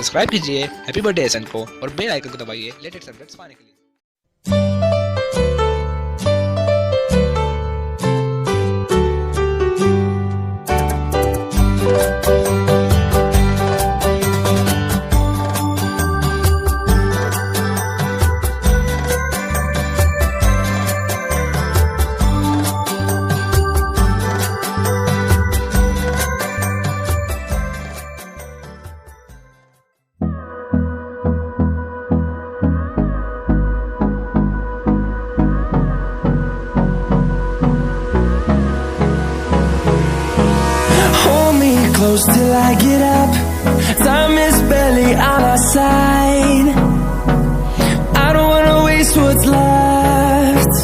Subscribe कीजिए happy birthday SN को और बेल आइकन को दबाइए लेटेस्ट अपडेट्स पाने के लिए। Close till I get up. Time is barely on our side. I don't wanna waste what's left.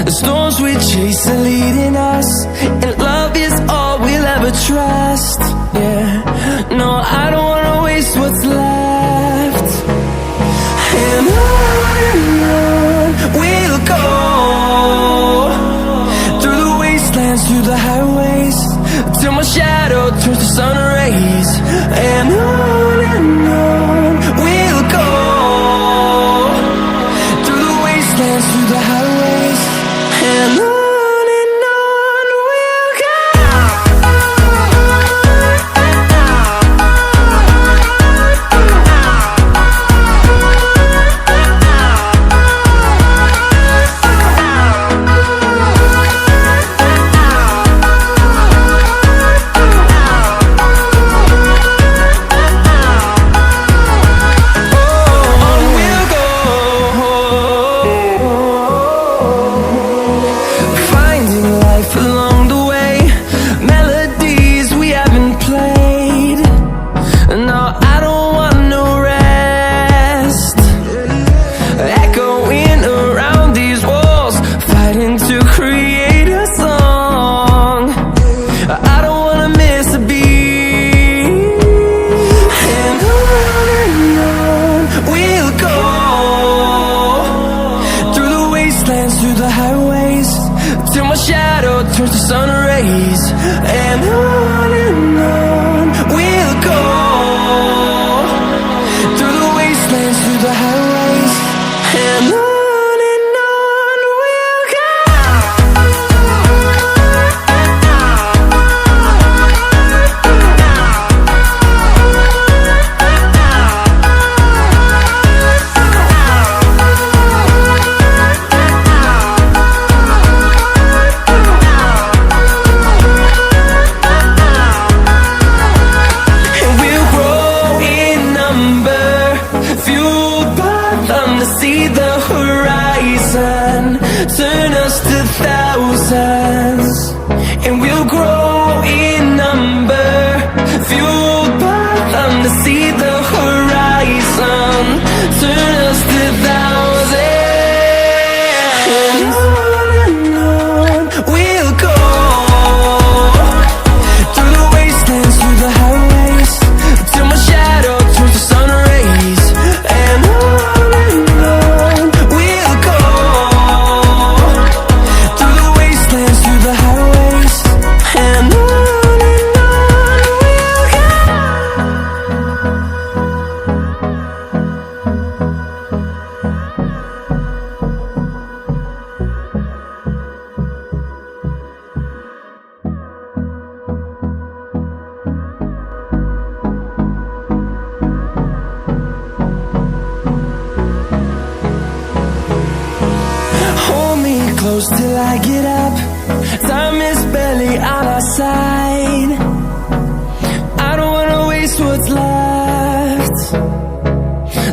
The storms we chase are leading us, and love is all we'll ever trust. Yeah, no, I don't wanna waste what's left. And on we'll go, through the wastelands, through the highways, till my shadow turns to sun rays. And on we'll go, through the wastelands, through the highways. And on we'll go. Through the highways, till my shadow turns to sun rays. And on we'll go, through the wastelands, through the highways. And on we'll go. See the horizon turn us to thousands, and we'll grow in number, fueled by them to see the horizon turn us to thousands. And on we'll go, through the wastelands, through the highways, till my shadow turns to sun rays. And close till I get up. Time is barely on our side. I don't wanna waste what's left.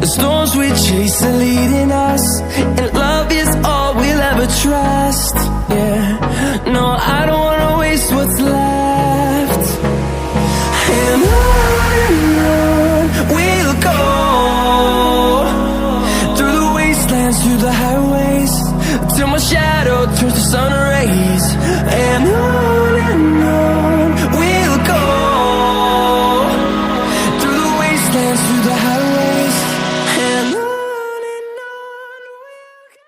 The storms we chase are leading us, and love is all we'll ever trust. Yeah, no, I don't wanna waste what's left. And on we'll go, through the wastelands, through the highways, till my shadow turns to sun rays. And on we'll go, through the wastelands, through the highways. And on we'll go.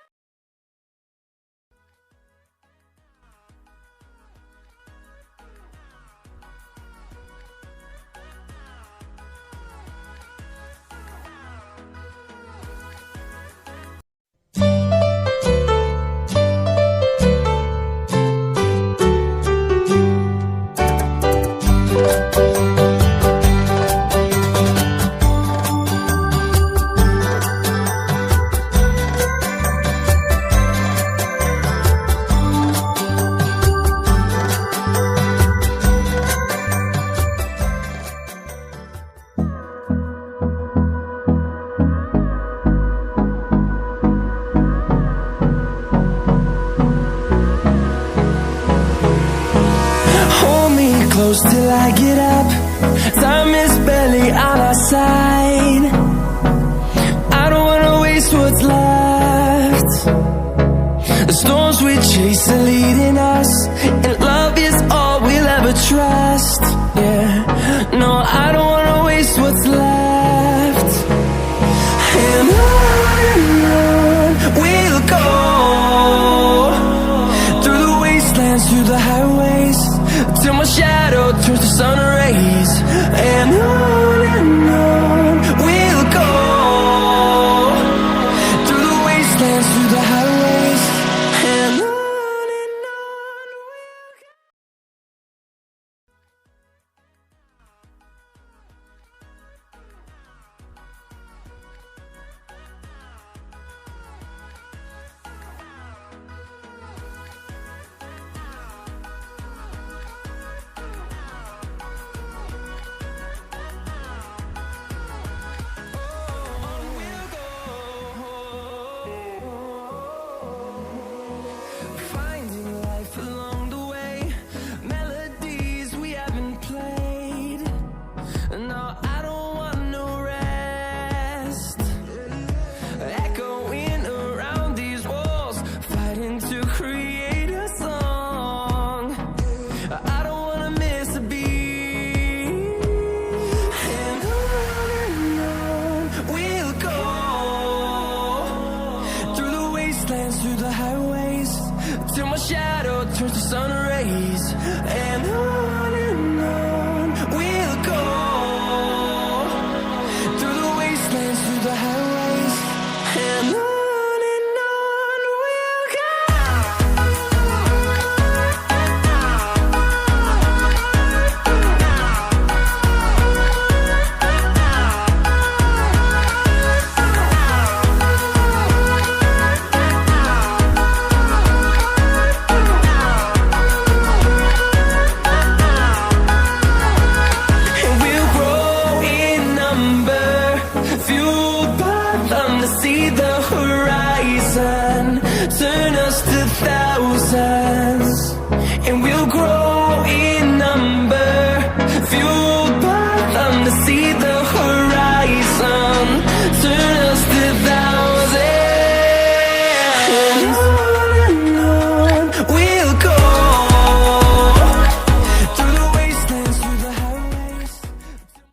close till I get up. Time is barely on our side. I don't wanna waste what's left. The storms we chase are leading us, and love is all we'll ever trust. Yeah, no, I don't wanna waste what's left. And on we'll go, through the wastelands, through the highways, till my shadow turns to sun rays. And on we'll go, through the wastelands, through the highways, and on we'll go. Finding life along the way, melodies we haven't played. No, I don't want no rest. Echoing around these walls, fighting to create a song. I don't wanna miss a beat. And on we'll go, through the wastelands, through the highways, till my shadow turns to sun rays. And on we'll go, through the wastelands, through the highways, and on we'll go. And we'll grow in number, fueled by them to see the horizon, turn us to thousands.